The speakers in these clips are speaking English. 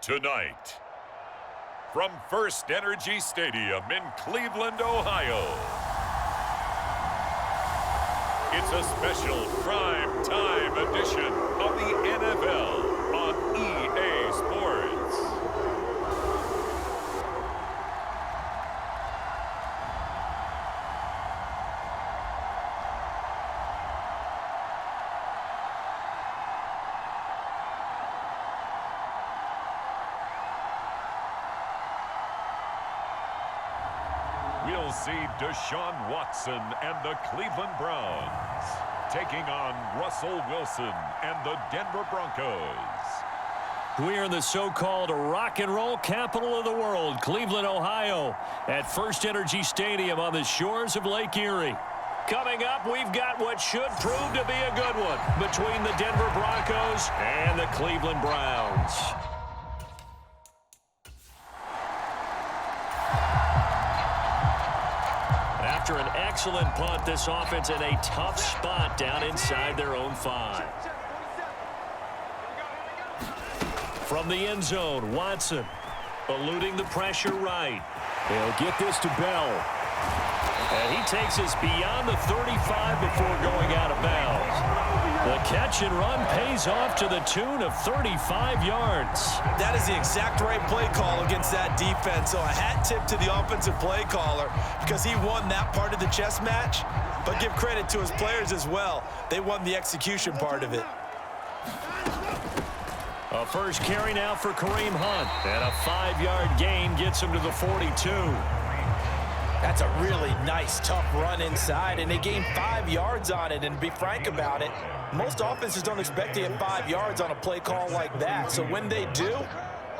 Tonight, from First Energy Stadium in Cleveland, Ohio, it's a special prime time edition of the NFL on EA Sports. We'll see Deshaun Watson and the Cleveland Browns taking on Russell Wilson and the Denver Broncos. We're in the so-called rock and roll capital of the world, Cleveland, Ohio, at First Energy Stadium on the shores of Lake Erie. Coming up, we've got what should prove to be a good one between the Denver Broncos and the Cleveland Browns. After an excellent punt, this offense in a tough spot down inside their own 5. From the end zone, Watson eluding the pressure right. He'll get this to Bell. And he takes us beyond the 35 before going out of bounds. The catch and run pays off to the tune of 35 yards. That is the exact right play call against that defense. So a hat tip to the offensive play caller because he won that part of the chess match. But give credit to his players as well. They won the execution part of it. A first carry now for Kareem Hunt. And a 5-yard gain gets him to the 42. That's a really nice, tough run inside, and they gained 5 yards on it. And to be frank about it, most offenses don't expect to get 5 yards on a play call like that. So when they do,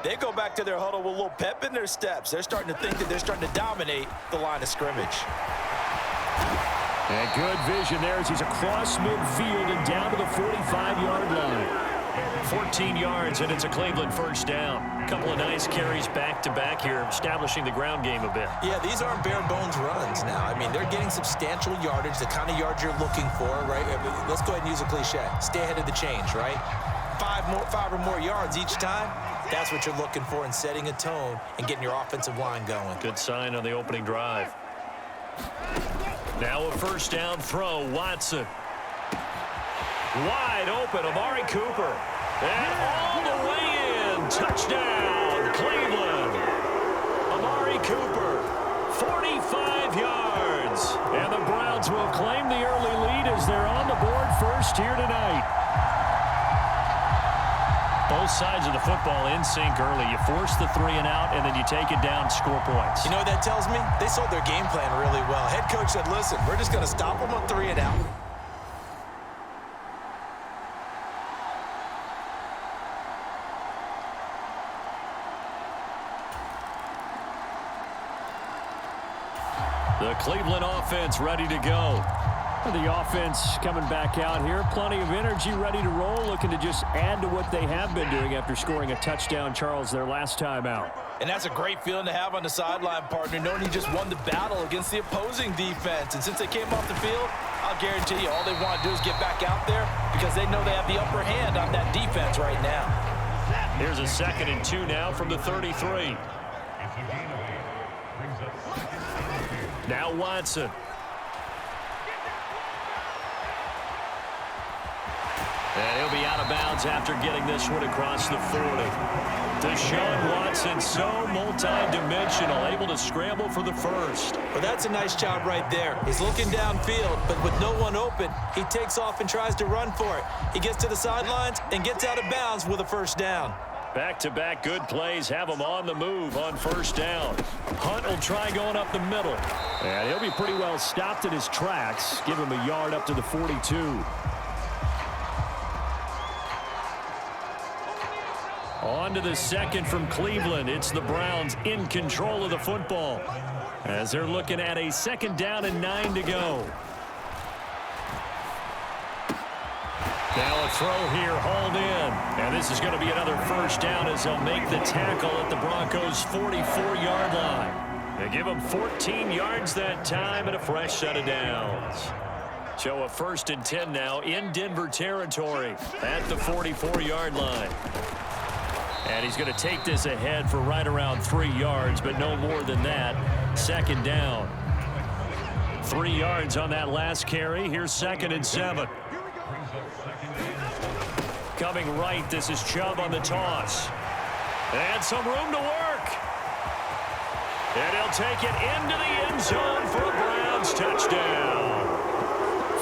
they go back to their huddle with a little pep in their steps. They're starting to think that they're starting to dominate the line of scrimmage. And good vision there as he's across midfield and down to the 45-yard line. 14 yards, and it's a Cleveland first down. A couple of nice carries back-to-back here, establishing the ground game a bit. Yeah, these aren't bare-bones runs now. I mean, they're getting substantial yardage, the kind of yards you're looking for, right? Let's go ahead and use a cliche. Stay ahead of the change, right? 5 or more yards each time. That's what you're looking for in setting a tone and getting your offensive line going. Good sign on the opening drive. Now a first down throw, Watson. Wide open, Amari Cooper. And all the way in. Touchdown, Cleveland. Amari Cooper, 45 yards. And the Browns will claim the early lead as they're on the board first here tonight. Both sides of the football in sync early. You force the 3 and out, and then you take it down, score points. You know what that tells me? They sold their game plan really well. Head coach said, listen, we're just going to stop them on 3 and out. The Cleveland offense ready to go. The offense coming back out here. Plenty of energy, ready to roll, looking to just add to what they have been doing after scoring a touchdown, Charles, their last time out. And that's a great feeling to have on the sideline, partner, knowing you just won the battle against the opposing defense. And since they came off the field, I'll guarantee you all they want to do is get back out there because they know they have the upper hand on that defense right now. Here's a 2nd and 2 now from the 33. Now Watson. And he'll be out of bounds after getting this one across the 40. Deshaun Watson, so multi-dimensional, able to scramble for the first. Well, that's a nice job right there. He's looking downfield, but with no one open, he takes off and tries to run for it. He gets to the sidelines and gets out of bounds with a first down. Back-to-back good plays have him on the move on first down. Hunt will try going up the middle. And he'll be pretty well stopped in his tracks. Give him a yard up to the 42. On to the second from Cleveland. It's the Browns in control of the football as they're looking at a 2nd down and 9 to go. Now a throw here, hauled in. And this is going to be another 1st down as they'll make the tackle at the Broncos' 44-yard line. They give them 14 yards that time and a fresh set of downs. So a 1st and 10 now in Denver territory at the 44-yard line. And he's going to take this ahead for right around 3 yards, but no more than that. 2nd down. 3 yards on that last carry. Here's 2nd and 7. Coming right, this is Chubb on the toss. And some room to work. And he'll take it into the end zone for a Browns touchdown.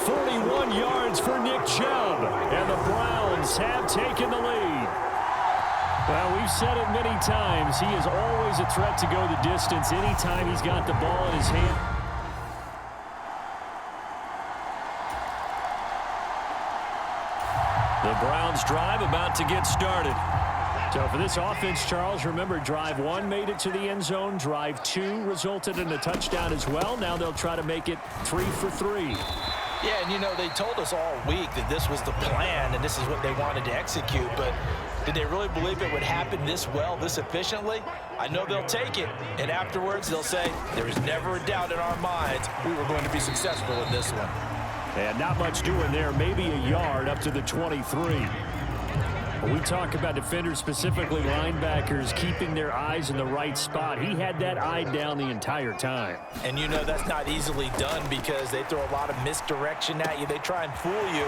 41 yards for Nick Chubb. And the Browns have taken the lead. Well, we've said it many times. He is always a threat to go the distance anytime he's got the ball in his hand. The Browns drive about to get started. So for this offense, Charles, remember drive 1 made it to the end zone. Drive 2 resulted in a touchdown as well. Now they'll try to make it 3 for 3. Yeah, and you know, they told us all week that this was the plan and this is what they wanted to execute, but did they really believe it would happen this well, this efficiently? I know they'll take it, and afterwards they'll say, there was never a doubt in our minds we were going to be successful in this one. And not much doing there, maybe a yard up to the 23. When we talk about defenders, specifically linebackers, keeping their eyes in the right spot, he had that eye down the entire time. And you know that's not easily done because they throw a lot of misdirection at you. They try and fool you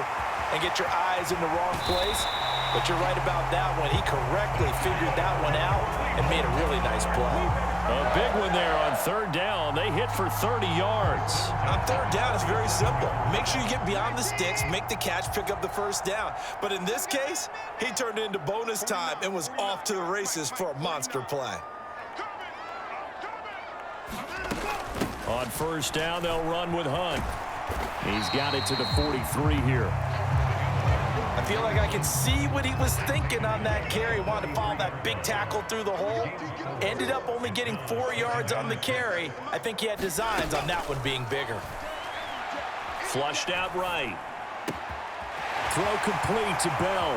and get your eyes in the wrong place. But you're right about that one. He correctly figured that one out and made a really nice play. A big one there on 3rd down. They hit for 30 yards. On 3rd down, it's very simple. Make sure you get beyond the sticks, make the catch, pick up the 1st down. But in this case, he turned it into bonus time and was off to the races for a monster play. On 1st down, they'll run with Hunt. He's got it to the 43 here. I feel like I can see what he was thinking on that carry. Wanted to follow that big tackle through the hole. Ended up only getting 4 yards on the carry. I think he had designs on that one being bigger. Flushed out right. Throw complete to Bell.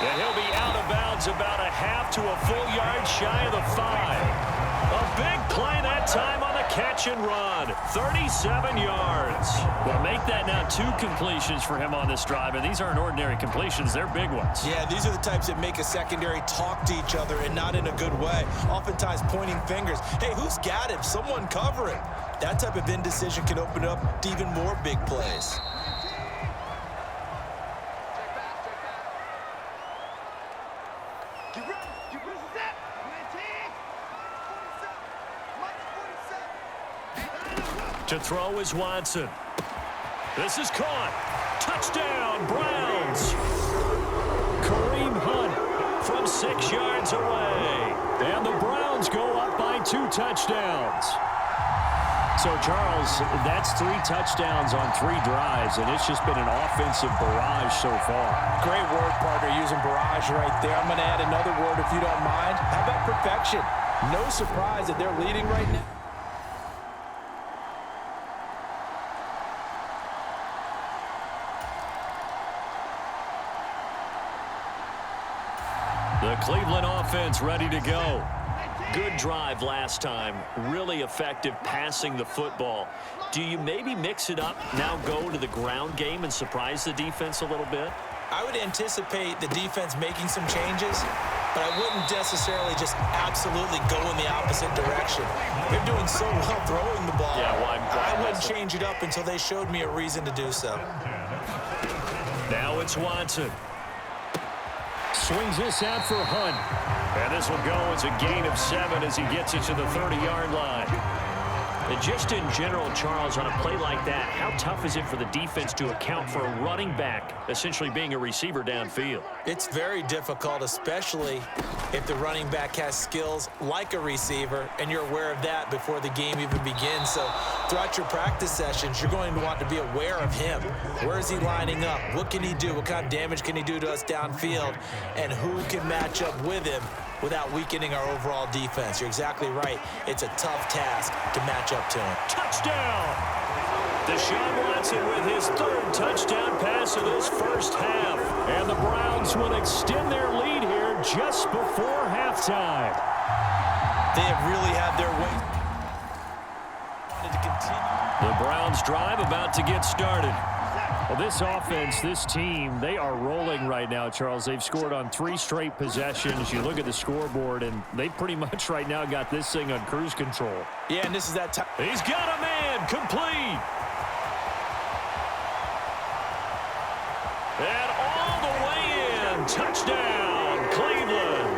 And he'll be out of bounds about a half to a full yard shy of the 5. A big play that time on the catch and run. 37 yards. Well, make that now 2 completions for him on this drive, and these aren't ordinary completions. They're big ones. Yeah, these are the types that make a secondary talk to each other and not in a good way. Oftentimes pointing fingers. Hey, who's got him? Someone cover it. That type of indecision can open up to even more big plays. To throw is Watson. This is caught. Touchdown, Browns. Kareem Hunt from 6 yards away. And the Browns go up by 2 touchdowns. So, Charles, that's 3 touchdowns on 3 drives, and it's just been an offensive barrage so far. Great word, partner, using barrage right there. I'm going to add another word if you don't mind. How about perfection? No surprise that they're leading right now. The Cleveland offense ready to go. Good drive last time. Really effective passing the football. Do you maybe mix it up, now go to the ground game and surprise the defense a little bit? I would anticipate the defense making some changes, but I wouldn't necessarily just absolutely go in the opposite direction. They're doing so well throwing the ball. Yeah, well, I wouldn't change it up until they showed me a reason to do so. Now it's Watson. Swings this out for Hunt. And this will go as a gain of 7 as he gets it to the 30-yard line. And just in general, Charles, on a play like that, how tough is it for the defense to account for a running back essentially being a receiver downfield? It's very difficult, especially if the running back has skills like a receiver, and you're aware of that before the game even begins. So throughout your practice sessions, you're going to want to be aware of him. Where is he lining up? What can he do? What kind of damage can he do to us downfield? And who can match up with him without weakening our overall defense? You're exactly right. It's a tough task to match up to him. Touchdown! Deshaun Watson with his third touchdown pass of this first half. And the Browns will extend their lead here just before halftime. They have really had their way. The Browns drive about to get started. Well, this offense, this team, they are rolling right now, Charles. They've scored on 3 straight possessions. You look at the scoreboard, and they pretty much right now got this thing on cruise control. Yeah, and this is that time. He's got a man, complete. And all the way in, touchdown, Cleveland.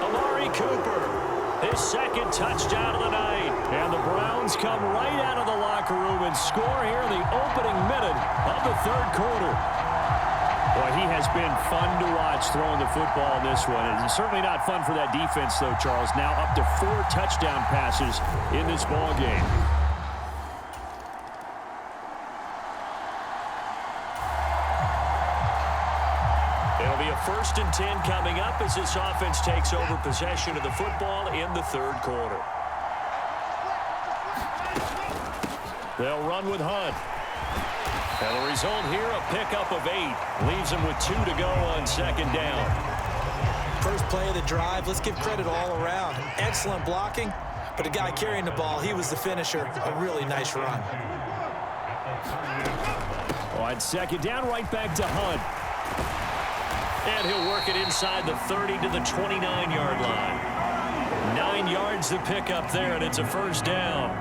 Amari Cooper, his second touchdown of the night. And the Browns come right out of the locker room and score here in the opening minute of the third quarter. Boy, he has been fun to watch throwing the football in this one. It's certainly not fun for that defense, though, Charles. Now up to 4 touchdown passes in this ball game. It'll be a 1st and 10 coming up as this offense takes over possession of the football in the third quarter. They'll run with Hunt. And the result here, a pickup of 8. Leaves them with 2 to go on second down. First play of the drive, let's give credit all around. Excellent blocking, but the guy carrying the ball, he was the finisher. A really nice run. On second down, right back to Hunt. And he'll work it inside the 30 to the 29-yard line. 9 yards to pick up there, and it's a first down.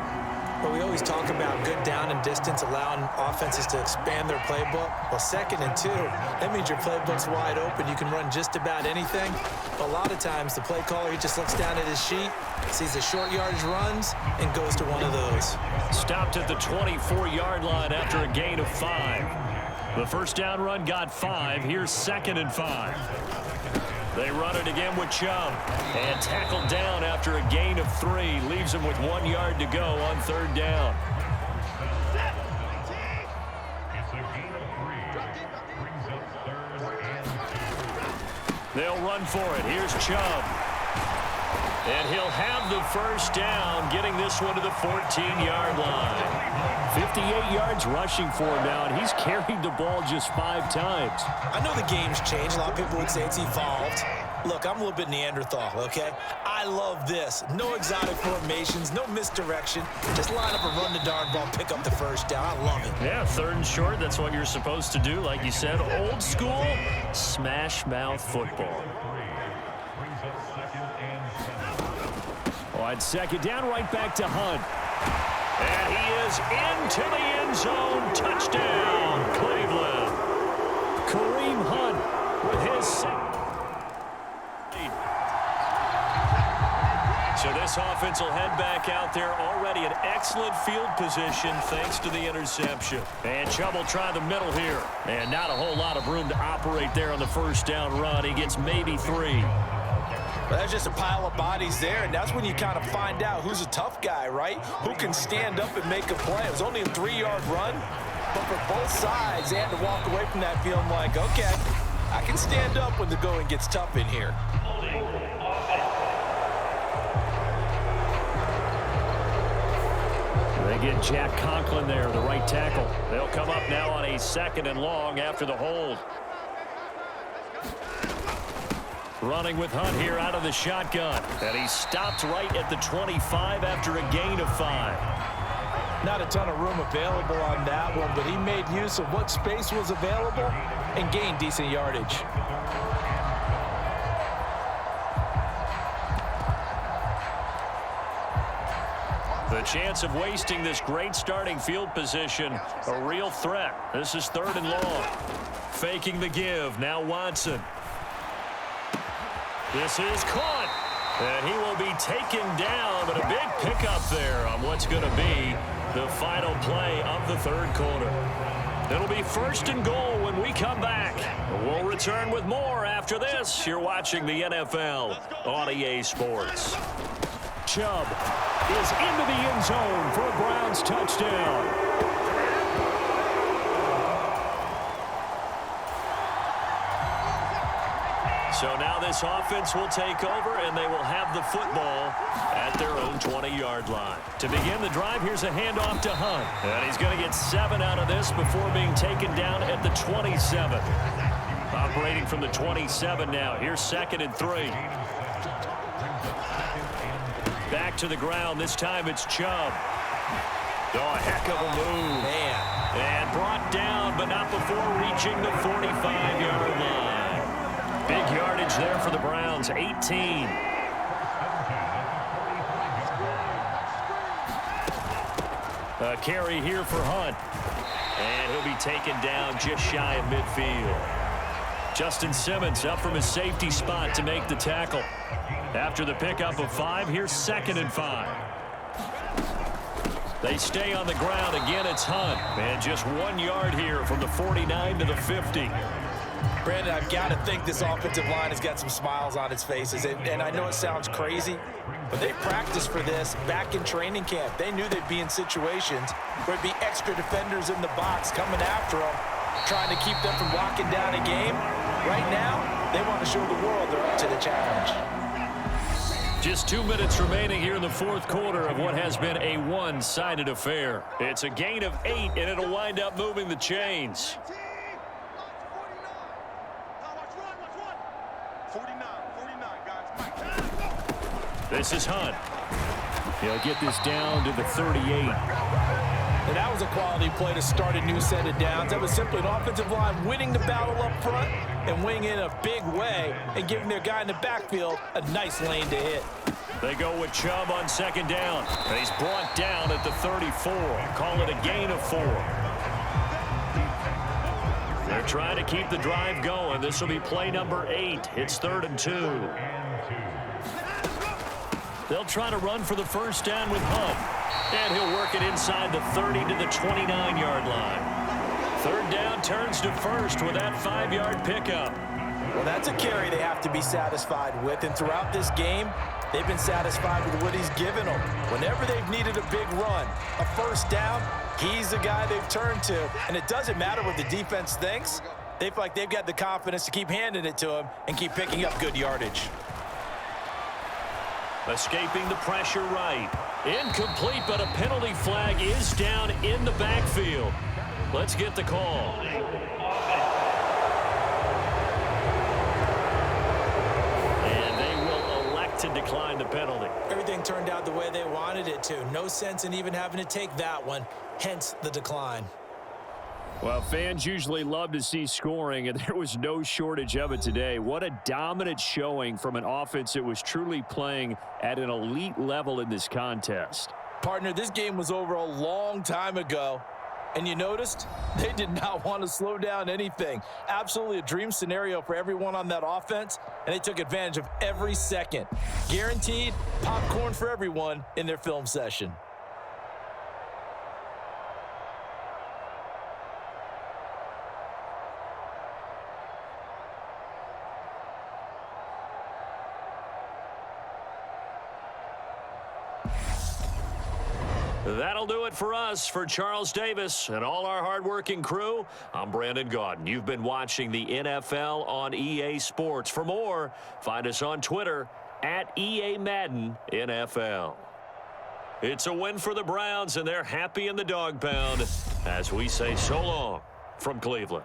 But we always talk about good down and distance, allowing offenses to expand their playbook. Well, 2nd and 2, that means your playbook's wide open. You can run just about anything. But a lot of times, the play caller, he just looks down at his sheet, sees the short yardage runs, and goes to one of those. Stopped at the 24-yard line after a gain of 5. The first down run got 5. Here's 2nd and 5. They run it again with Chubb. And tackled down after a gain of 3. Leaves him with 1 yard to go on third down. They'll run for it. Here's Chubb. And he'll have the first down, getting this one to the 14-yard line. 58 yards rushing for him now, and he's carried the ball just 5 times. I know the game's changed. A lot of people would say it's evolved. Look, I'm a little bit Neanderthal, okay? I love this. No exotic formations, no misdirection. Just line up and run the darn ball, pick up the first down. I love it. Yeah, 3rd and short, that's what you're supposed to do. Like you said, old school, smash mouth football. On second down, right back to Hunt. And he is into the end zone. Touchdown, Cleveland. Kareem Hunt with his second. So this offense will head back out there, already an excellent field position thanks to the interception. And Chubb will try the middle here. And not a whole lot of room to operate there on the first down run. He gets maybe 3. But that's just a pile of bodies there, and that's when you kind of find out who's a tough guy, right? Who can stand up and make a play. It was only a 3-yard run, but for both sides, they had to walk away from that feeling like, okay, I can stand up when the going gets tough in here. They get Jack Conklin there, the right tackle. They'll come up now on a 2nd and long after the hold. Running with Hunt here out of the shotgun. And he stopped right at the 25 after a gain of 5. Not a ton of room available on that one, but he made use of what space was available and gained decent yardage. The chance of wasting this great starting field position, a real threat. This is 3rd and long. Faking the give. Now Watson. This is caught. And he will be taken down, but a big pickup there on what's going to be the final play of the third quarter. It'll be 1st and goal when we come back. We'll return with more after this. You're watching the NFL on EA Sports. Chubb is into the end zone for a Browns touchdown. So now this offense will take over, and they will have the football at their own 20-yard line. To begin the drive, here's a handoff to Hunt. And he's going to get 7 out of this before being taken down at the 27. Operating from the 27 now. Here's 2nd and 3. Back to the ground. This time it's Chubb. Oh, a heck of a move. Man. And brought down, but not before reaching the 45-yard line. Big yardage there for the Browns, 18. A carry here for Hunt. And he'll be taken down just shy of midfield. Justin Simmons up from his safety spot to make the tackle. After the pickup of 5, here's 2nd and 5. They stay on the ground. Again, it's Hunt. And just 1 yard here from the 49 to the 50. Brandon, I've got to think this offensive line has got some smiles on its faces. And I know it sounds crazy, but they practiced for this back in training camp. They knew they'd be in situations where it'd be extra defenders in the box coming after them, trying to keep them from locking down a game. Right now, they want to show the world they're up to the challenge. Just 2 minutes remaining here in the fourth quarter of what has been a one-sided affair. It's a gain of 8, and it'll wind up moving the chains. This is Hunt. He'll get this down to the 38. And that was a quality play to start a new set of downs. That was simply an offensive line winning the battle up front and winning in a big way and giving their guy in the backfield a nice lane to hit. They go with Chubb on 2nd down. And he's brought down at the 34. Call it a gain of 4. They're trying to keep the drive going. This will be play number 8. It's 3rd and 2. They'll try to run for the first down with Hunt. And he'll work it inside the 30 to the 29-yard line. 3rd down turns to 1st with that 5-yard pickup. Well, that's a carry they have to be satisfied with. And throughout this game, they've been satisfied with what he's given them. Whenever they've needed a big run, a first down, he's the guy they've turned to. And it doesn't matter what the defense thinks. They feel like they've got the confidence to keep handing it to him and keep picking up good yardage. Escaping the pressure right. Incomplete, but a penalty flag is down in the backfield. Let's get the call. And they will elect to decline the penalty. Everything turned out the way they wanted it to. No sense in even having to take that one, hence the decline. Well, fans usually love to see scoring, and there was no shortage of it today. What a dominant showing from an offense that was truly playing at an elite level in this contest. Partner, this game was over a long time ago, and you noticed they did not want to slow down anything. Absolutely a dream scenario for everyone on that offense, and they took advantage of every second. Guaranteed popcorn for everyone in their film session. That'll do it for us. For Charles Davis and all our hardworking crew, I'm Brandon Gaudin. You've been watching the NFL on EA Sports. For more, find us on Twitter at EA-Madden NFL. It's a win for the Browns, and they're happy in the dog pound as we say so long from Cleveland.